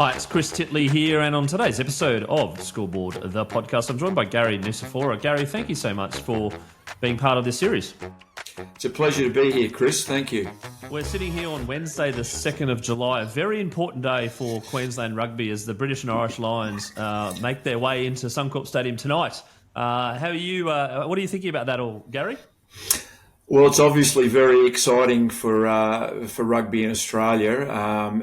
Hi, it's Chris Titley here, and on today's episode of Scoreboard, the podcast, I'm joined by Garry Nucifora. Gary, thank you so much for being part of this series. It's a pleasure to be here, Chris. Thank you. We're sitting here on Wednesday, the 2nd of July, a very important day for Queensland rugby as the British and Irish Lions make their way into Suncorp Stadium tonight. How are you? What are you thinking about that all, Gary? Well, it's obviously very exciting for rugby in Australia,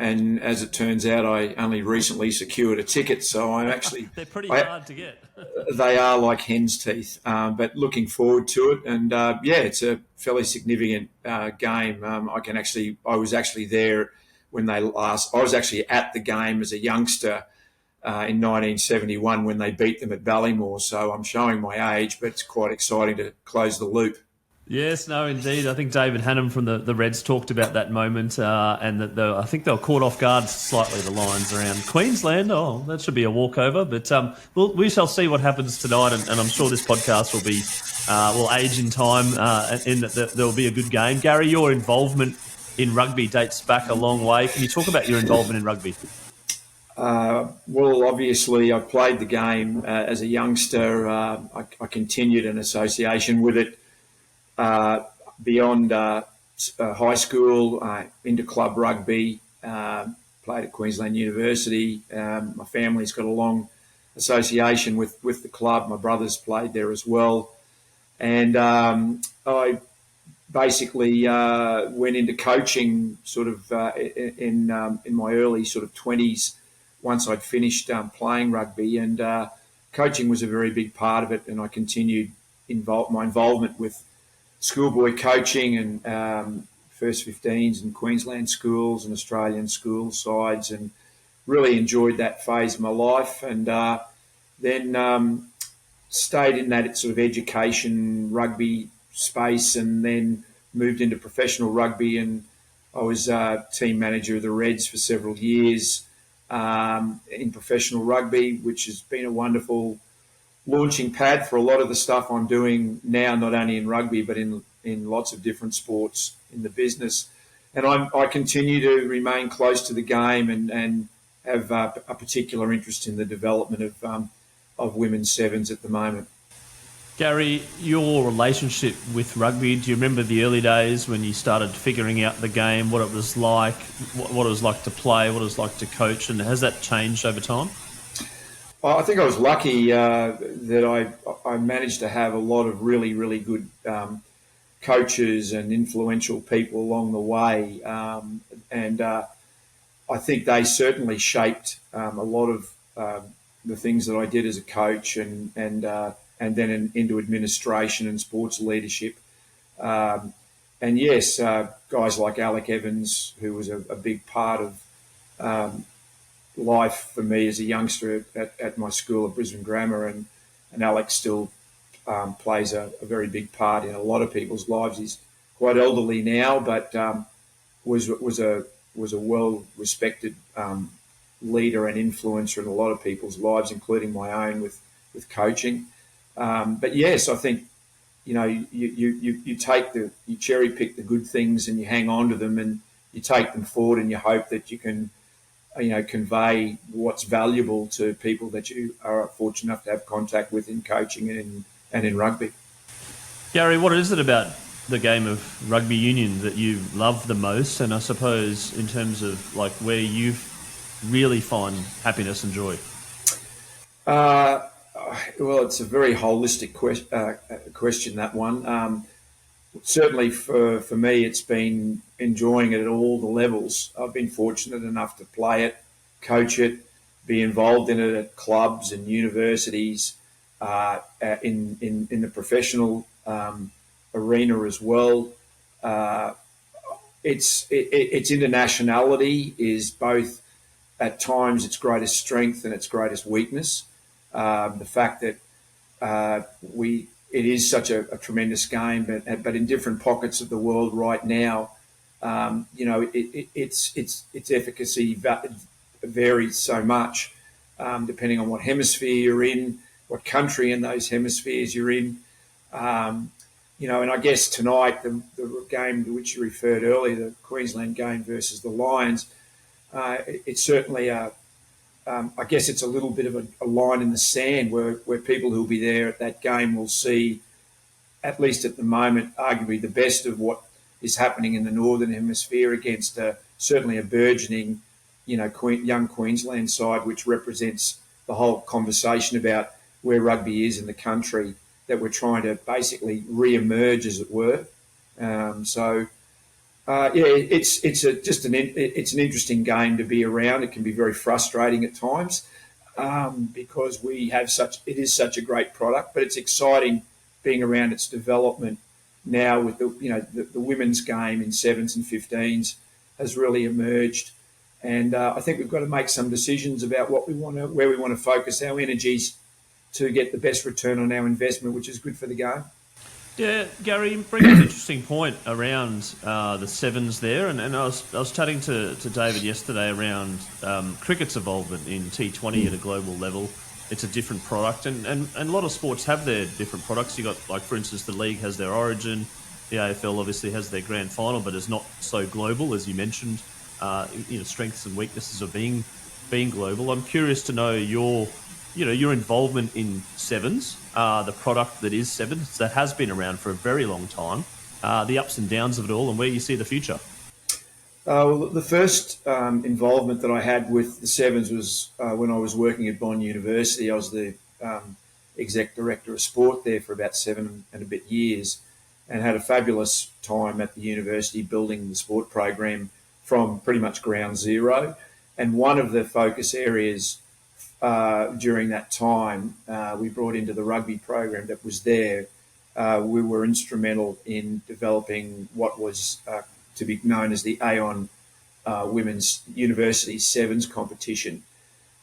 and as it turns out, I only recently secured a ticket, so I'm actually... They're pretty hard to get. They are like hen's teeth, but looking forward to it, and it's a fairly significant game. I was actually there when I was actually at the game as a youngster in 1971 when they beat them at Ballymore, so I'm showing my age, but it's quite exciting to close the loop. Yes, no, indeed. I think David Hannam from the Reds talked about that moment, and that I think they were caught off guard slightly, the Lions, around Queensland. Oh, that should be a walkover, but we shall see what happens tonight, and I'm sure this podcast will age in time, in that there will be a good game. Gary, your involvement in rugby dates back a long way. Can you talk about your involvement in rugby? Well, obviously, I played the game as a youngster. I continued an association with it. Beyond high school, into club rugby, played at Queensland University. My family's got a long association with the club. My brothers played there as well. And I basically went into coaching sort of in my early sort of 20s once I'd finished playing rugby. And coaching was a very big part of it, and I continued my involvement with schoolboy coaching and first 15s in Queensland schools and Australian school sides, and really enjoyed that phase of my life. And then stayed in that sort of education rugby space, and then moved into professional rugby. And I was team manager of the Reds for several years in professional rugby, which has been a wonderful launching pad for a lot of the stuff I'm doing now, not only in rugby, but in lots of different sports in the business. And I continue to remain close to the game and have a particular interest in the development of women's sevens at the moment. Gary, your relationship with rugby, do you remember the early days when you started figuring out the game, what it was like, what it was like to play, what it was like to coach, and has that changed over time? I think I was lucky that I managed to have a lot of really, really good coaches and influential people along the way. And I think they certainly shaped a lot of the things that I did as a coach and then into administration and sports leadership. And yes, guys like Alec Evans, who was a big part of life for me as a youngster at my school at Brisbane Grammar, and Alex still plays a very big part in a lot of people's lives. He's quite elderly now, but was a well respected leader and influencer in a lot of people's lives, including my own with coaching. But yes, I think you cherry pick the good things and you hang on to them and you take them forward, and you hope that you can convey what's valuable to people that you are fortunate enough to have contact with in coaching and in rugby. Gary, what is it about the game of rugby union that you love the most, and I suppose in terms of like where you really find happiness and joy? Well, it's a very holistic question, that one. Certainly for me, it's been enjoying it at all the levels. I've been fortunate enough to play it, coach it, be involved in it at clubs and universities, in the professional arena as well. Its internationality is both at times its greatest strength and its greatest weakness. The fact that it is such a tremendous game, but in different pockets of the world right now, its efficacy varies so much, depending on what hemisphere you're in, what country in those hemispheres you're in. And I guess tonight, the game to which you referred earlier, the Queensland game versus the Lions, it's certainly a I guess it's a little bit of a line in the sand where people who'll be there at that game will see, at least at the moment, arguably the best of what is happening in the Northern Hemisphere against certainly a burgeoning, young Queensland side, which represents the whole conversation about where rugby is in the country, that we're trying to basically re-emerge, as it were. It's an interesting game to be around. It can be very frustrating at times because it is such a great product, but it's exciting being around its development now with the women's game in 7s and 15s has really emerged. And I think we've got to make some decisions about where we want to focus our energies to get the best return on our investment, which is good for the game. Yeah, Gary, you bring up an interesting point around the sevens there, and I was chatting to David yesterday around cricket's involvement in T20 at a global level. It's a different product, and a lot of sports have their different products. You got, like, for instance, the league has their Origin, the AFL obviously has their grand final, but is not so global as you mentioned. Strengths and weaknesses of being global. I'm curious to know your involvement in sevens, the product that is sevens, that has been around for a very long time, the ups and downs of it all, and where you see the future. Well, the first involvement that I had with the sevens was when I was working at Bond University. I was the exec director of sport there for about 7 and a bit years, and had a fabulous time at the university building the sport program from pretty much ground zero. And one of the focus areas during that time, we brought into the rugby program that was there. We were instrumental in developing what was to be known as the Aon Women's University Sevens competition.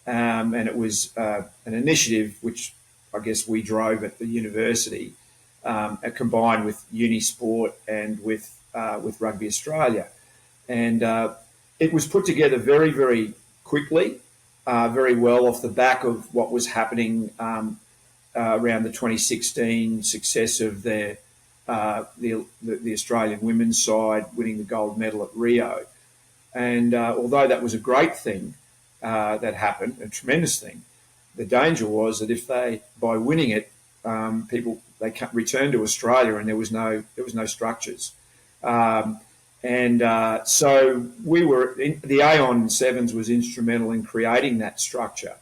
And it was an initiative which I guess we drove at the university, combined with Unisport and with Rugby Australia. And it was put together very, very quickly, very well off the back of what was happening around the 2016 success of the Australian women's side winning the gold medal at Rio. And although that was a great thing that happened, a tremendous thing, the danger was that by winning it, they returned to Australia and there was no structures. So the Aon Sevens was instrumental in creating that structure,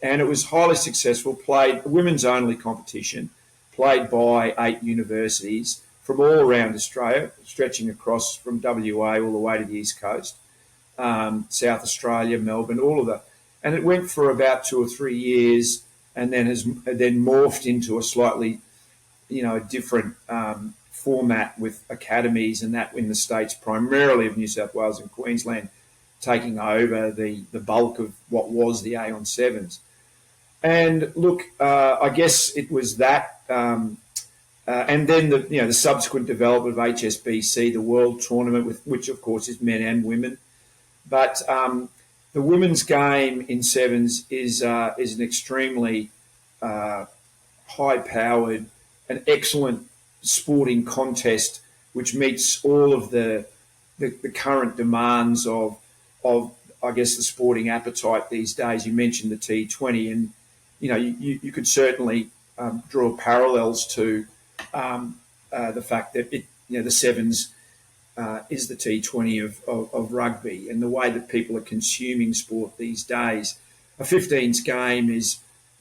and it was highly successful. Played a women's only competition, played by 8 universities from all around Australia, stretching across from WA all the way to the East Coast, South Australia, Melbourne, all of that. And it went for about 2 or 3 years, and then morphed into a slightly, different format with academies and that in the states, primarily of New South Wales and Queensland, taking over the bulk of what was the Aon Sevens. And look, I guess it was that, and then the subsequent development of HSBC, the World Tournament, which of course is men and women, but the women's game in sevens is an extremely high-powered and excellent sporting contest, which meets all of the current demands of I guess the sporting appetite these days. You mentioned the T20, and you could certainly draw parallels to the fact that the sevens is the T20 of rugby, and the way that people are consuming sport these days. A 15s game is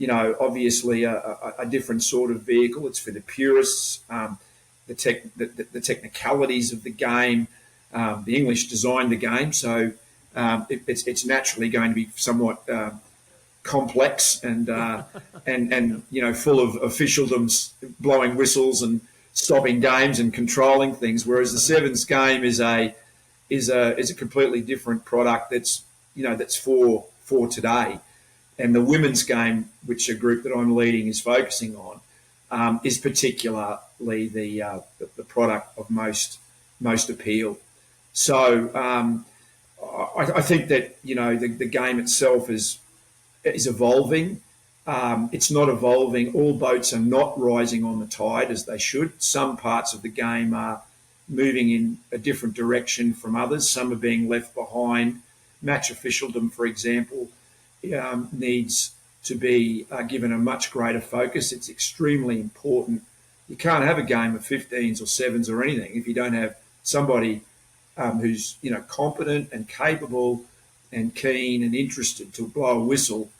obviously a different sort of vehicle. It's for the purists, the technicalities of the game. The English designed the game, so it's naturally going to be somewhat complex and full of officialdoms blowing whistles and stopping games and controlling things. Whereas the sevens game is a completely different product that's for today. And the women's game, which a group that I'm leading is focusing on, is particularly the product of most appeal. So I think that the game itself is evolving. It's not evolving. All boats are not rising on the tide as they should. Some parts of the game are moving in a different direction from others. Some are being left behind. Match officialdom, for example, needs to be given a much greater focus. It's extremely important. You can't have a game of 15s or 7s or anything if you don't have somebody who's competent and capable and keen and interested to blow a whistle.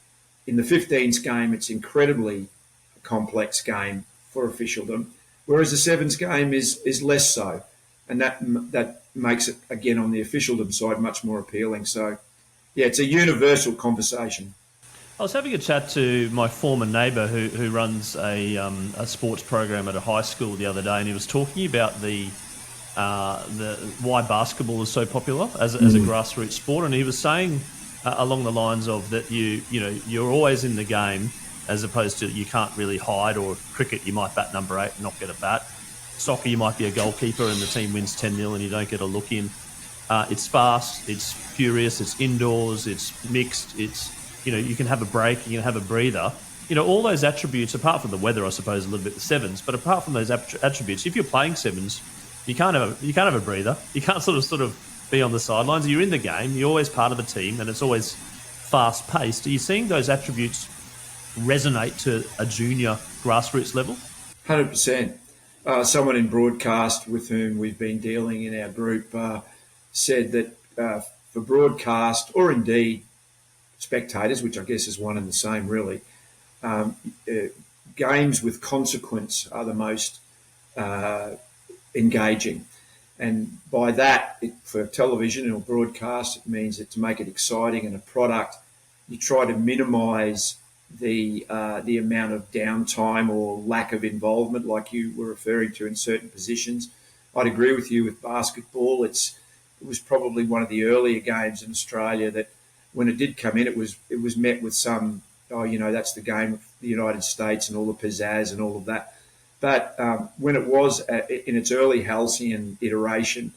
In the 15s game, it's incredibly a complex game for officialdom, whereas the 7s game is less so, and that makes it, again, on the officialdom side, much more appealing. So, yeah, it's a universal conversation. I was having a chat to my former neighbour who runs a sports program at a high school the other day, and he was talking about the why basketball is so popular as a grassroots sport, and he was saying along the lines of that you're always in the game, as opposed to you can't really hide, or cricket you might bat number 8 and not get a bat. Soccer you might be a goalkeeper and the team wins 10-0 and you don't get a look in. It's fast, it's furious, it's indoors, it's mixed, it's you can have a break, you can have a breather. All those attributes, apart from the weather, I suppose, a little bit the 7s, but apart from those attributes, if you're playing 7s, you can't have a breather. You can't sort of be on the sidelines. You're in the game. You're always part of a team, and it's always fast paced. Are you seeing those attributes resonate to a junior grassroots level? 100%. Someone in broadcast with whom we've been dealing in our group said that for broadcast, or indeed spectators, which I guess is one and the same really, games with consequence are the most engaging. And by that, for television or broadcast, it means that to make it exciting and a product, you try to minimise the amount of downtime or lack of involvement, like you were referring to in certain positions. I'd agree with you with basketball. It was probably one of the earlier games in Australia that, when it did come in, it was met with some, that's the game of the United States and all the pizzazz and all of that. But when it was in its early halcyon iteration,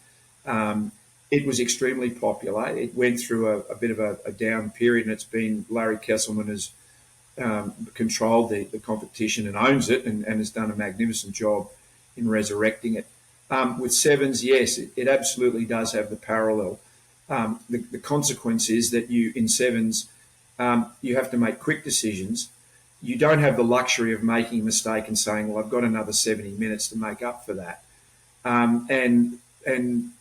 it was extremely popular. It went through a bit of a down period, and it's been Larry Kesselman has controlled the competition and owns it, and has done a magnificent job in resurrecting it. With 7s, yes, it absolutely does have the parallel. The consequence is that in 7s, you have to make quick decisions. You don't have the luxury of making a mistake and saying, well, I've got another 70 minutes to make up for that. And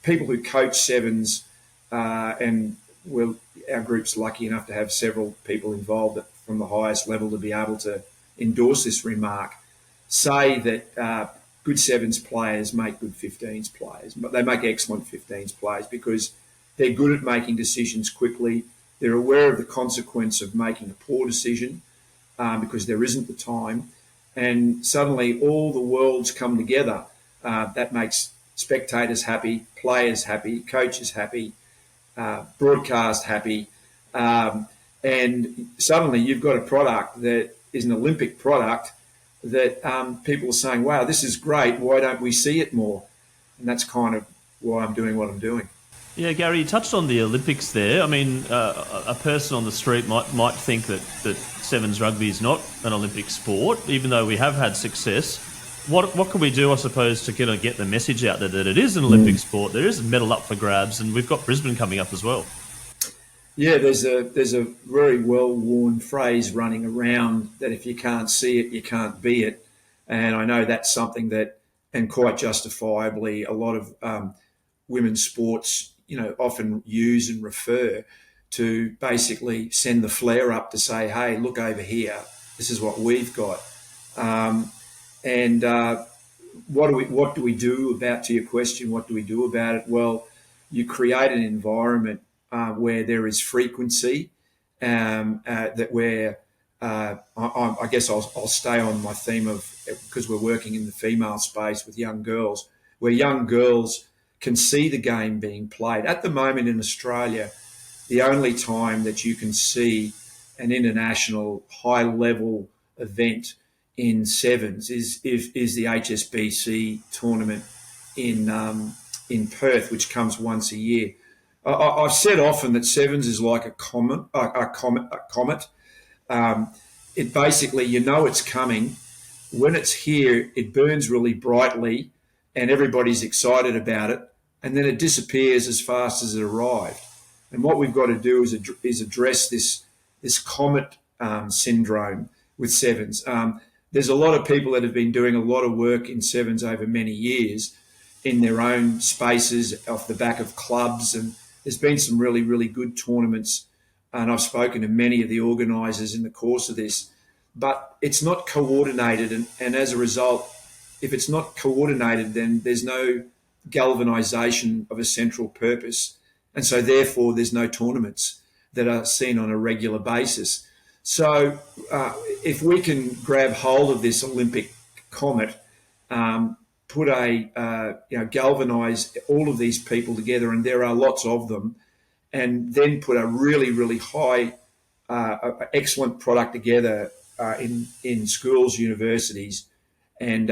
people who coach 7s, and our group's lucky enough to have several people involved from the highest level to be able to endorse this remark, say that good 7s players make good 15s players. But they make excellent 15s players because they're good at making decisions quickly. They're aware of the consequence of making a poor decision, because there isn't the time. And suddenly all the worlds come together. That makes spectators happy, players happy, coaches happy, broadcast happy. And suddenly you've got a product that is an Olympic product that people are saying, wow, this is great. Why don't we see it more? And that's kind of why I'm doing what I'm doing. Yeah, Garry, you touched on the Olympics there. I mean, a person on the street might think that 7s rugby is not an Olympic sport, even though we have had success. What can we do, I suppose, to get the message out there that it is an Olympic sport? There is a medal up for grabs, and we've got Brisbane coming up as well. Yeah, there's a very well-worn phrase running around that if you can't see it, you can't be it. And I know that's something that, and quite justifiably, a lot of women's sports often use and refer to, basically send the flare up to say, hey, look over here, this is what we've got. What do we do about, to your question, what do we do about it? Well, you create an environment where there is frequency, I guess I'll stay on my theme of, because we're working in the female space with young girls, where young girls can see the game being played. At the moment in Australia, the only time that you can see an international high-level event in 7s is the HSBC tournament in Perth, which comes once a year. I've said often that 7s is like a comet. It basically, it's coming. When it's here, it burns really brightly and everybody's excited about it, and then it disappears as fast as it arrived. And what we've got to do is address this this comet syndrome with sevens. There's a lot of people that have been doing a lot of work in sevens over many years in their own spaces off the back of clubs, and there's been some really, really good tournaments, and I've spoken to many of the organisers in the course of this, but it's not coordinated, and as a result, if it's not coordinated, then there's no galvanisation of a central purpose, and so therefore there's no tournaments that are seen on a regular basis. So if we can grab hold of this Olympic comet, galvanise all of these people together, and there are lots of them, and then put a really, really high, excellent product together in schools, universities, and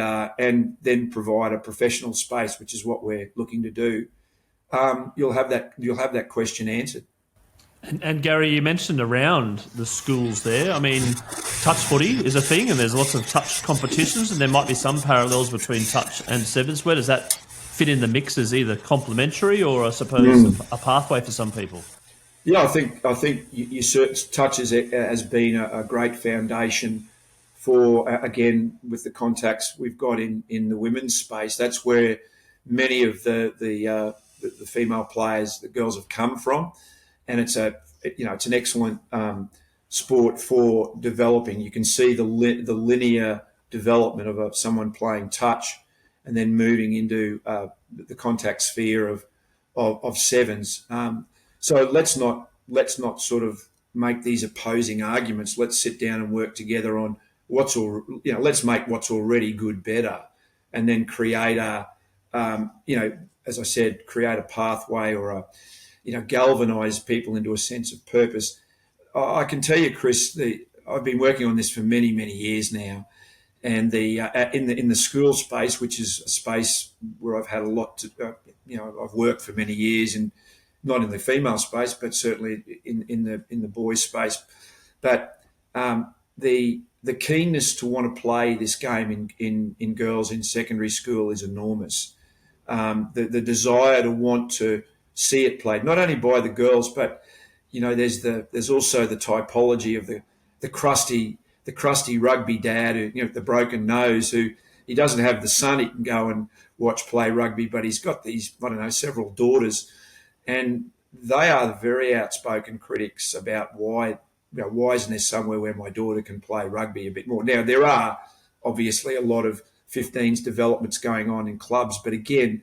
then provide a professional space, which is what we're looking to do. You'll have that question answered. And Garry, you mentioned around the schools there. I mean, touch footy is a thing, and there's lots of touch competitions, and there might be some parallels between touch and sevens. Where does that fit in the mix as either complementary or, I suppose, a pathway for some people? Yeah, I think touch has been a great foundation for, again, with the contacts we've got in the women's space. That's where many of the female players, the girls, have come from. And it's an excellent sport for developing. You can see the linear development of someone playing touch, and then moving into the contact sphere of sevens. So let's not sort of make these opposing arguments. Let's sit down and work together on let's make what's already good better, and then create as I said, create a pathway or galvanise people into a sense of purpose. I can tell you, Chris, I've been working on this for many, many years now, and in the school space, which is a space where I've had a lot to, I've worked for many years, and not in the female space, but certainly in the boys space. But the keenness to want to play this game in girls in secondary school is enormous. The desire to want to see it played, not only by the girls, but there's also the typology of the crusty rugby dad who, the broken nose, who he doesn't have the son he can go and watch play rugby, but he's got these, several daughters, and they are the very outspoken critics about why isn't there somewhere where my daughter can play rugby a bit more. Now, there are obviously a lot of 15s developments going on in clubs, but again,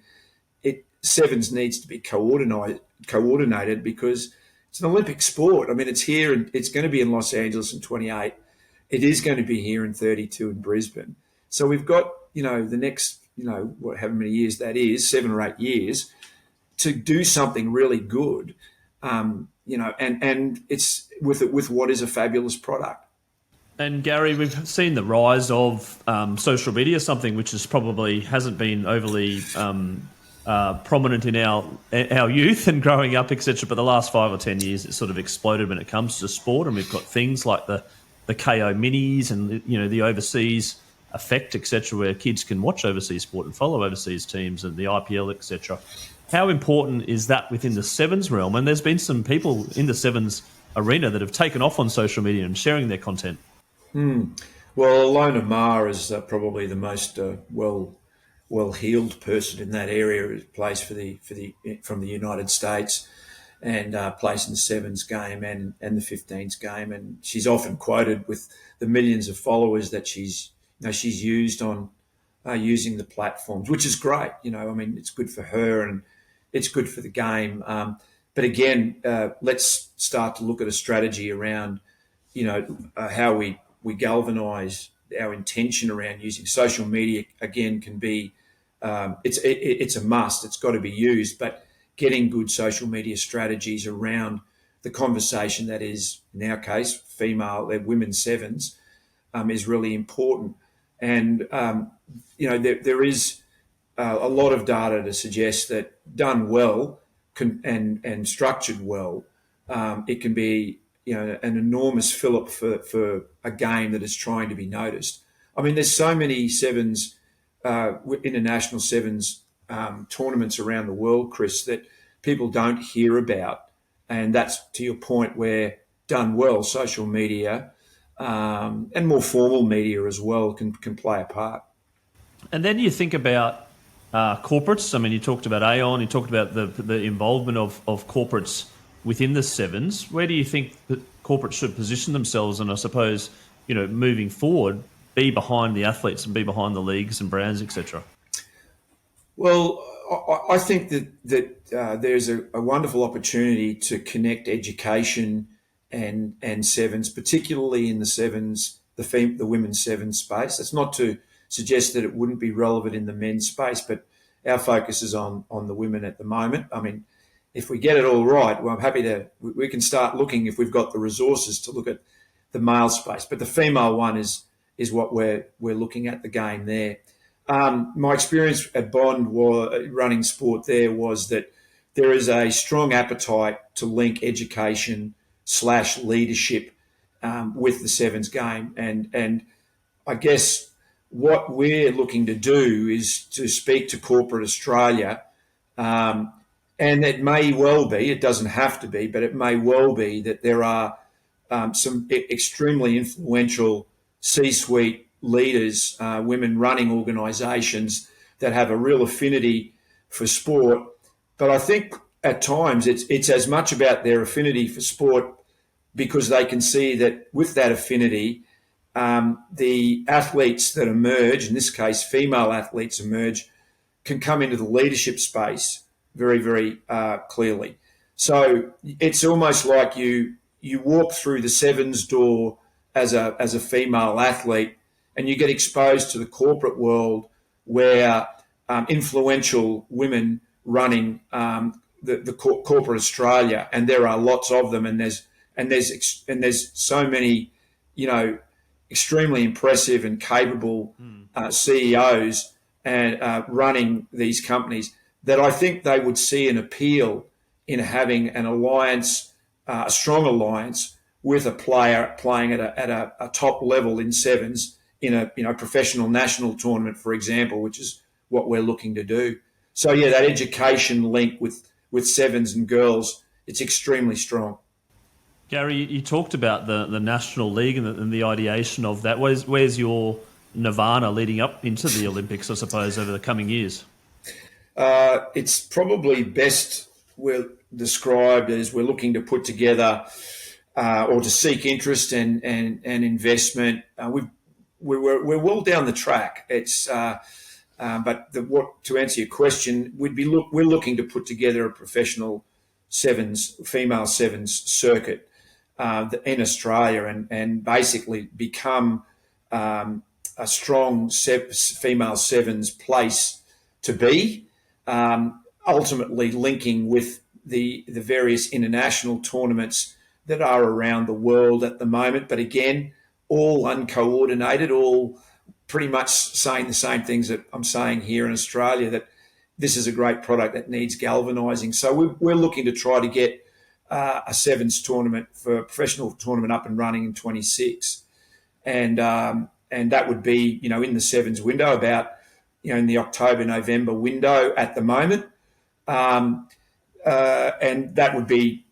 sevens needs to be coordinated because it's an Olympic sport. I mean, it's here, and it's going to be in Los Angeles in 28. It is going to be here in 32 in Brisbane. So we've got, the next, however many years that is, 7 or 8 years, to do something really good, and it's with what is a fabulous product. And Garry, we've seen the rise of social media, something which probably hasn't been overly prominent in our youth and growing up, etc. But the last 5 or 10 years, it's sort of exploded when it comes to sport, and we've got things like the KO minis and the overseas effect, etc., where kids can watch overseas sport and follow overseas teams and the IPL, etc. How important is that within the sevens realm? And there's been some people in the sevens arena that have taken off on social media and sharing their content. Well, Alona Ma is probably the most well-heeled person in that area. Who plays from the United States, and plays in the sevens game and the 15s game, and she's often quoted with the millions of followers that she's used on using the platforms, which is great. It's good for her and it's good for the game. But again, let's start to look at a strategy around, how we galvanise our intention around using social media. Again, can be it's a must. It's got to be used, but getting good social media strategies around the conversation that is, in our case, women's sevens, is really important. And there is a lot of data to suggest that done well and structured well, it can be an enormous fillip for a game that is trying to be noticed. I mean, there's so many sevens, international sevens tournaments around the world, Chris, that people don't hear about, and that's to your point where done well, social media and more formal media as well can play a part. And then you think about corporates. I mean, you talked about Aon, you talked about the involvement of corporates within the Sevens. Where do you think that corporates should position themselves? And I suppose, moving forward, be behind the athletes and be behind the leagues and brands, etc. Well, I think that there's a wonderful opportunity to connect education and sevens, particularly in the sevens, the women's sevens space. It's not to suggest that it wouldn't be relevant in the men's space, but our focus is on the women at the moment. I mean, if we get it all right, well, I'm happy we can start looking, if we've got the resources, to look at the male space. But the female one is what we're looking at, the game there. My experience at Bond running sport there was that there is a strong appetite to link education / leadership with the sevens game. And I guess what we're looking to do is to speak to corporate Australia. And it may well be, it doesn't have to be, but it may well be that there are some extremely influential C-suite leaders, women running organisations that have a real affinity for sport. But I think at times it's as much about their affinity for sport, because they can see that with that affinity, the athletes that emerge, in this case female athletes emerge, can come into the leadership space very, very clearly. So it's almost like you walk through the sevens door as a female athlete, and you get exposed to the corporate world where influential women running the corporate Australia, and there are lots of them, and there's so many, extremely impressive and capable CEOs and running these companies, that I think they would see an appeal in having an alliance, a strong alliance with a player playing at a top level in sevens in a professional national tournament, for example, which is what we're looking to do. So yeah, that education link with sevens and girls, it's extremely strong. Garry, you talked about the National League and the ideation of that. Where's your nirvana leading up into the Olympics, I suppose, over the coming years? It's probably best described as we're looking to put together or to seek interest and investment. We're well down the track. It's but to answer your question, we're looking to put together a professional female sevens circuit in Australia, and basically become a strong female sevens place to be. Ultimately linking with the various international tournaments that are around the world at the moment, but again, all uncoordinated, all pretty much saying the same things that I'm saying here in Australia, that this is a great product that needs galvanising. So we're looking to try to get a sevens tournament, for a professional tournament, up and running in 26, and that would be in the sevens window, about in the October-November window at the moment, and that would be.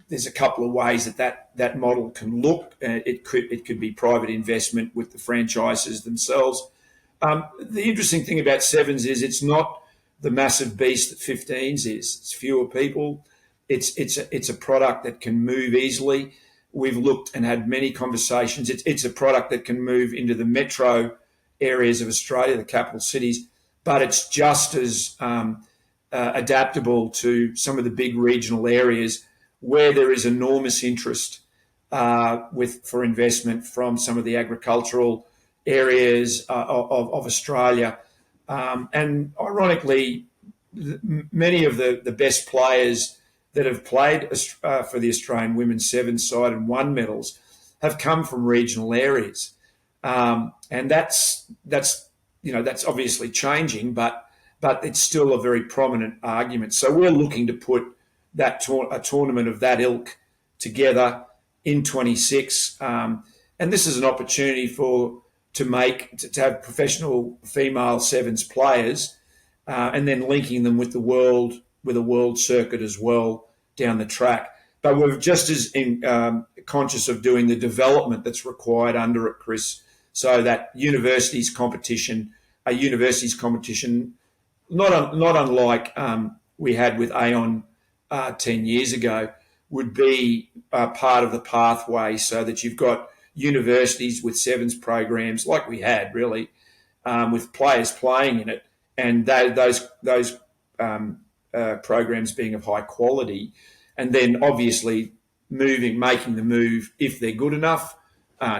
There's a couple of ways that model can look. It could be private investment with the franchises themselves. The interesting thing about sevens is it's not the massive beast that 15s is. It's fewer people. It's a product that can move easily. We've looked and had many conversations. It's a product that can move into the metro areas of Australia, the capital cities, but it's just as adaptable to some of the big regional areas where there is enormous interest for investment from some of the agricultural areas of Australia. And ironically, many of the best players that have played for the Australian women's sevens side and won medals have come from regional areas. And that's obviously changing, but it's still a very prominent argument. So we're looking to put a tournament of that ilk together in 26, and this is an opportunity to have professional female sevens players, and then linking them with a world circuit as well down the track. But we're just as conscious of doing the development that's required under it, Chris, so that universities competition, not unlike we had with Aon 10 years ago, would be part of the pathway, so that you've got universities with sevens programs like we had, really, with players playing in it, and those programs being of high quality, and then obviously making the move, if they're good enough,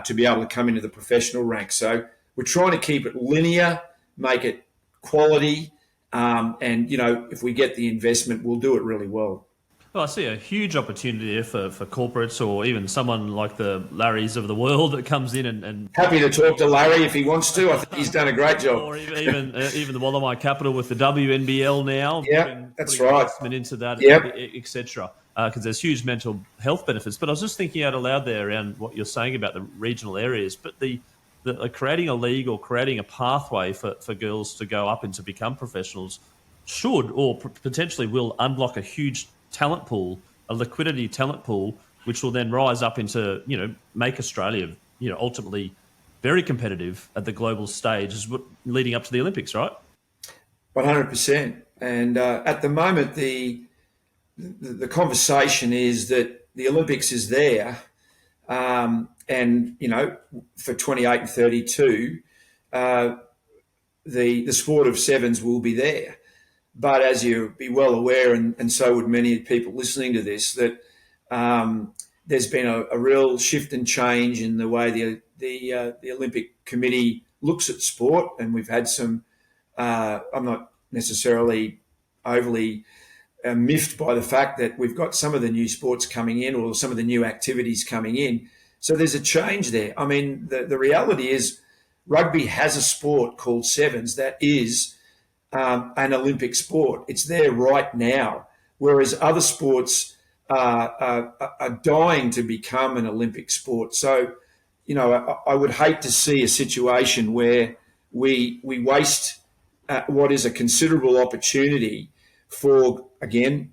to be able to come into the professional ranks. So we're trying to keep it linear, make it quality, and, if we get the investment, we'll do it really well. Well, I see a huge opportunity here for corporates, or even someone like the Larrys of the world that comes in and happy to talk to Larry if he wants to. I think he's done a great job. Or even the Wallamai Capital with the WNBL now. Yeah, that's right. Investment into that, Yep. etc. Because there's huge mental health benefits. But I was just thinking out aloud there around what you're saying about the regional areas. But the creating a league or creating a pathway for girls to go up and to become professionals should or potentially will unlock a huge talent pool, a liquidity talent pool, which will then rise up into, make Australia, ultimately very competitive at the global stage leading up to the Olympics, right? 100%. And at the moment, the conversation is that the Olympics is there, and, for 28 and 32, the sport of sevens will be there. But as you'll be well aware, and so would many people listening to this, that there's been a real shift and change in the way the Olympic Committee looks at sport, and we've had some. I'm not necessarily overly miffed by the fact that we've got some of the new sports coming in, or some of the new activities coming in. So there's a change there. I mean, the reality is, rugby has a sport called sevens that is an Olympic sport. It's there right now, whereas other sports are dying to become an Olympic sport. So, I would hate to see a situation where we waste what is a considerable opportunity for, again,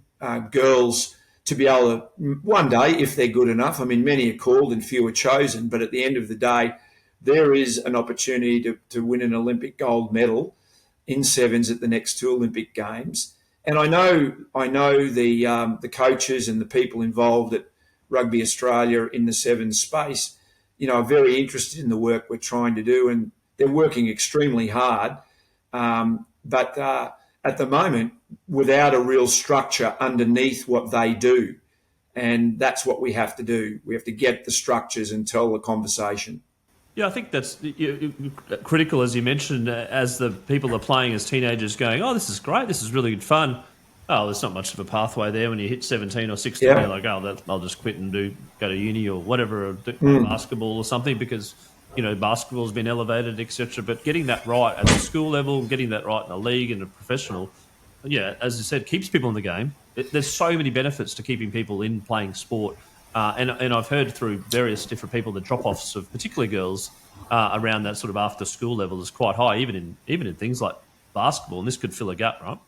girls to be able to, one day, if they're good enough, I mean, many are called and few are chosen, but at the end of the day, there is an opportunity to win an Olympic gold medal in sevens at the next two Olympic Games. And I know the coaches and the people involved at Rugby Australia in the sevens space, are very interested in the work we're trying to do, and they're working extremely hard. But at the moment, without a real structure underneath what they do. And that's what we have to do. We have to get the structures and tell the conversation. Yeah, I think that's critical, as you mentioned, as the people are playing as teenagers going, oh, this is great, this is really good fun. Oh, there's not much of a pathway there when you hit 17 or 16. Yeah. You're like, oh, I'll just quit and go to uni or whatever, or do basketball or something, because, basketball's been elevated, etc. But getting that right at the school level, getting that right in a league and a professional, as you said, keeps people in the game. There's so many benefits to keeping people in playing sport. And I've heard through various different people the drop-offs of particularly girls around that sort of after-school level is quite high, even in things like basketball, and this could fill a gap, right?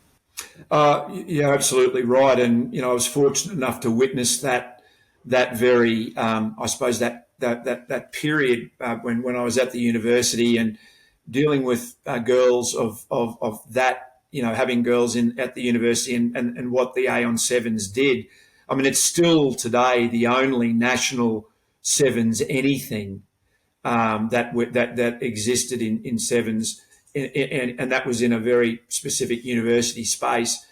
Yeah, absolutely right. And I was fortunate enough to witness that very, I suppose that period when I was at the university and dealing with girls of that, having girls at the university and what the Aon Sevens did. I mean, it's still today the only national sevens anything that existed in sevens, and that was in a very specific university space,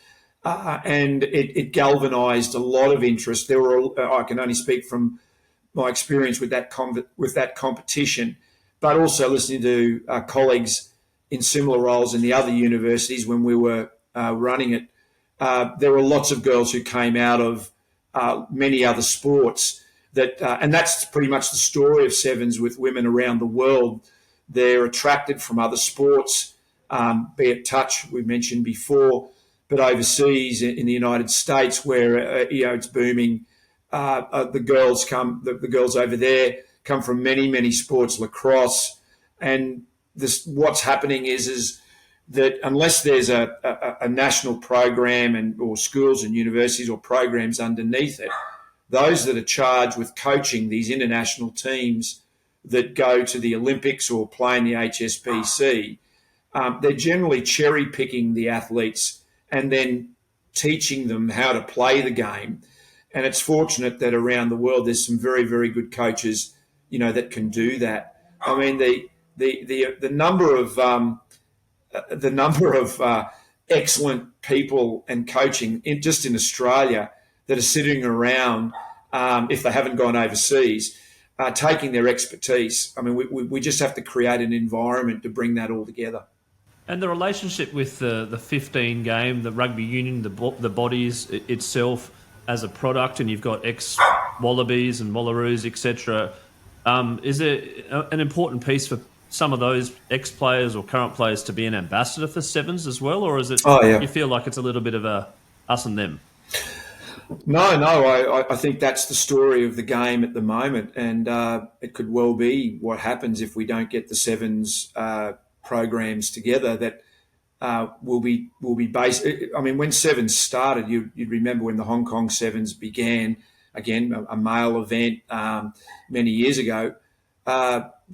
and it galvanised a lot of interest. I can only speak from my experience with that competition, but also listening to colleagues in similar roles in the other universities when we were running it. There were lots of girls who came out of many other sports and that's pretty much the story of sevens with women around the world. They're attracted from other sports, be it touch, we mentioned before, but overseas in the United States where it's booming. The girls over there come from many sports, lacrosse, and what's happening is that unless there's a national program or schools and universities or programs underneath it, those that are charged with coaching these international teams that go to the Olympics or play in the HSBC, they're generally cherry picking the athletes and then teaching them how to play the game. And it's fortunate that around the world there's some very, very good coaches, that can do that. I mean, the number of excellent people and coaching just in Australia that are sitting around, if they haven't gone overseas, taking their expertise. I mean, we just have to create an environment to bring that all together. And the relationship with the 15 game, the rugby union, the bodies itself as a product, and you've got ex-Wallabies and Wallaroos, etc. Is it an important piece for some of those ex-players or current players to be an ambassador for Sevens as well, or is it you feel like it's a little bit of a us and them? No, I think that's the story of the game at the moment, and it could well be what happens if we don't get the Sevens programs together. That will be based. I mean, when Sevens started, you'd remember when the Hong Kong Sevens began, again a male event many years ago.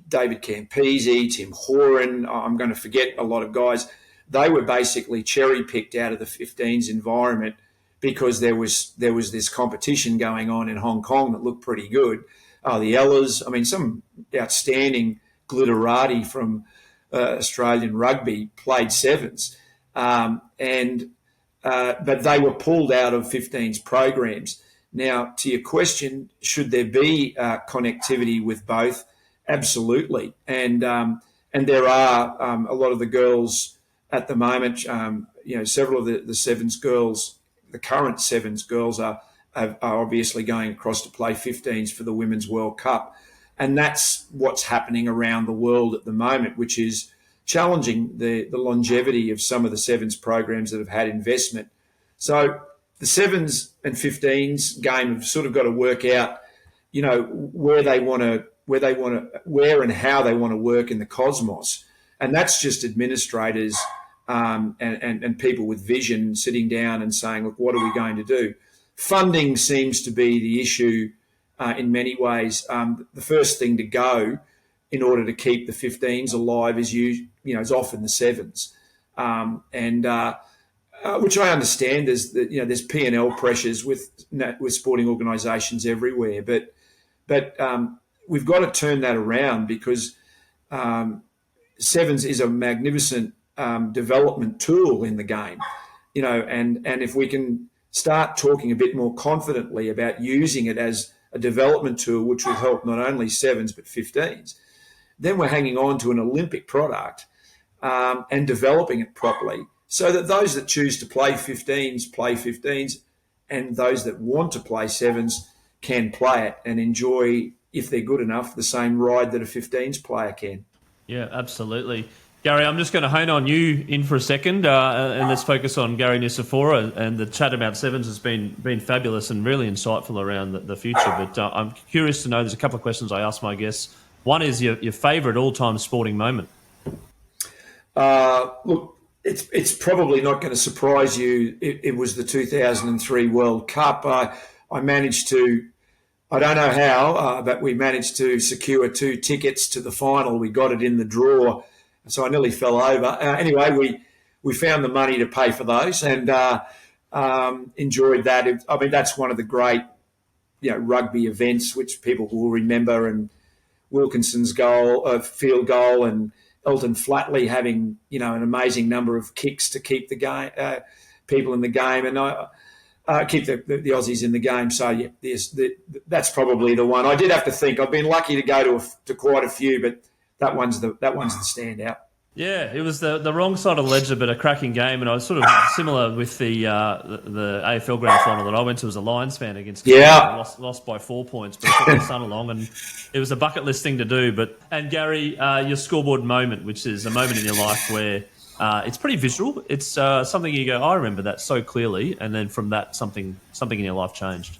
David Campese, Tim Horan, I'm going to forget a lot of guys. They were basically cherry picked out of the 15s environment because there was this competition going on in Hong Kong that looked pretty good. The Ellas, I mean, some outstanding glitterati from Australian rugby played Sevens, but they were pulled out of 15s programs. Now, to your question, should there be connectivity with both? Absolutely, and there are a lot of the girls at the moment. Several of the Sevens girls, the current Sevens girls, are obviously going across to play 15s for the Women's World Cup, and that's what's happening around the world at the moment, which is challenging the longevity of some of the Sevens programs that have had investment. So the Sevens and 15s game have sort of got to work out, where and how they want to work in the cosmos. And that's just administrators and people with vision sitting down and saying, look, what are we going to do? Funding seems to be the issue in many ways. The first thing to go in order to keep the 15s alive is often the Sevens. Which I understand. There's P&L pressures with sporting organisations everywhere, but we've got to turn that around because Sevens is a magnificent development tool in the game, and if we can start talking a bit more confidently about using it as a development tool, which will help not only Sevens but 15s, then we're hanging on to an Olympic product and developing it properly so that those that choose to play 15s, and those that want to play Sevens can play it and enjoy, if they're good enough, the same ride that a 15s player can. Yeah, absolutely. Gary, I'm just going to hone on you in for a second, and let's focus on Garry Nucifora. And the chat about Sevens has been fabulous and really insightful around the future. But I'm curious to know, there's a couple of questions I ask my guests. One is your favourite all-time sporting moment. Look, it's probably not going to surprise you. It was the 2003 World Cup. I managed to, I don't know how, but we managed to secure 2 tickets to the final. We got it in the draw, so I nearly fell over. Anyway, we found the money to pay for those and enjoyed that. I mean, that's one of the great rugby events which people will remember, and Wilkinson's field goal, and Elton Flatley having an amazing number of kicks to keep the game, people in the game, and keep the Aussies in the game. So yeah, that's probably the one. I did have to think. I've been lucky to go to quite a few, but that one's the standout. Yeah, it was the wrong side of the ledger, but a cracking game. And I was sort of similar with the AFL Grand Final that I went to as a Lions fan against. Yeah, lost by 4 points, but I took my son along, and it was a bucket list thing to do. And Gary, your scoreboard moment, which is a moment in your life where it's pretty visual. It's something you go, I remember that so clearly, and then from that something in your life changed.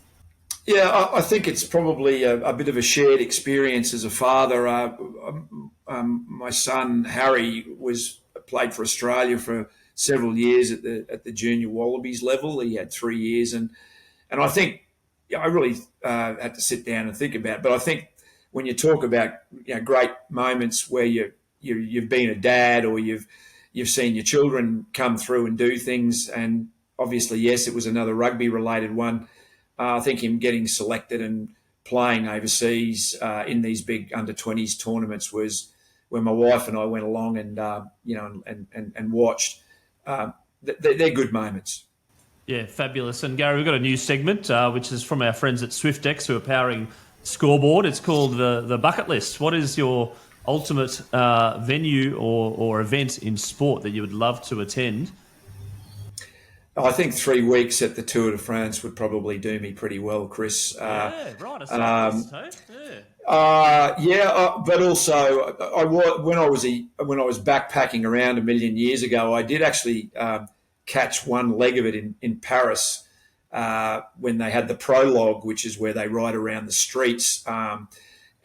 Yeah, I think it's probably a bit of a shared experience as a father. My son Harry played for Australia for several years at the junior Wallabies level. He had 3 years, and I think I really had to sit down and think about it. But I think when you talk about great moments where you've been a dad, or you've seen your children come through and do things, and obviously, yes, it was another rugby related one. I think him getting selected and playing overseas in these big under-20s tournaments was when my wife and I went along and and watched. They're good moments. Yeah, fabulous. And Gary, we've got a new segment, which is from our friends at Swyftx, who are powering Scoreboard. It's called the Bucket List. What is your ultimate venue or event in sport that you would love to attend? I think 3 weeks at the Tour de France would probably do me pretty well, Chris. Yeah, right. But also when I was backpacking around a million years ago, I did actually catch one leg of it in Paris when they had the prologue, which is where they ride around the streets.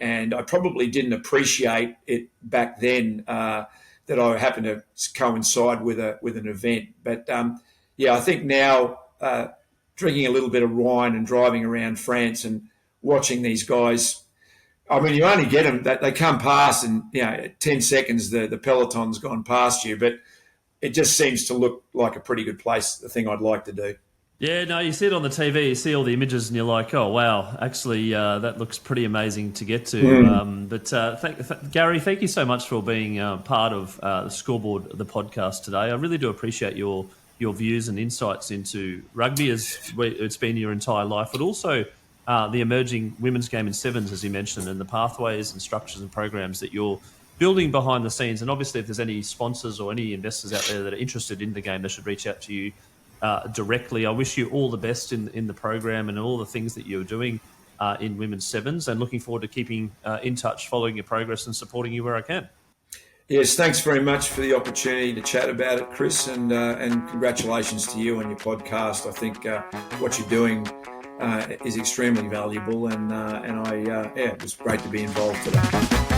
And I probably didn't appreciate it back then that I happened to coincide with an event. But I think now drinking a little bit of wine and driving around France and watching these guys. I mean, you only get them that they come past, and 10 seconds the peloton's gone past you. But it just seems to look like a pretty good place. The thing I'd like to do. Yeah, no, you see it on the TV, you see all the images, and you're like, oh, wow, actually, that looks pretty amazing to get to. Gary, thank you so much for being part of the Scoreboard, the podcast today. I really do appreciate your views and insights into rugby, as it's been your entire life, but also the emerging women's game in sevens, as you mentioned, and the pathways and structures and programs that you're building behind the scenes. And obviously, if there's any sponsors or any investors out there that are interested in the game, they should reach out to you directly. I wish you all the best in the program and all the things that you're doing in women's sevens, and looking forward to keeping in touch, following your progress and supporting you where I can. Yes, thanks very much for the opportunity to chat about it, Chris, and congratulations to you on your podcast. I think what you're doing is extremely valuable, and it was great to be involved today.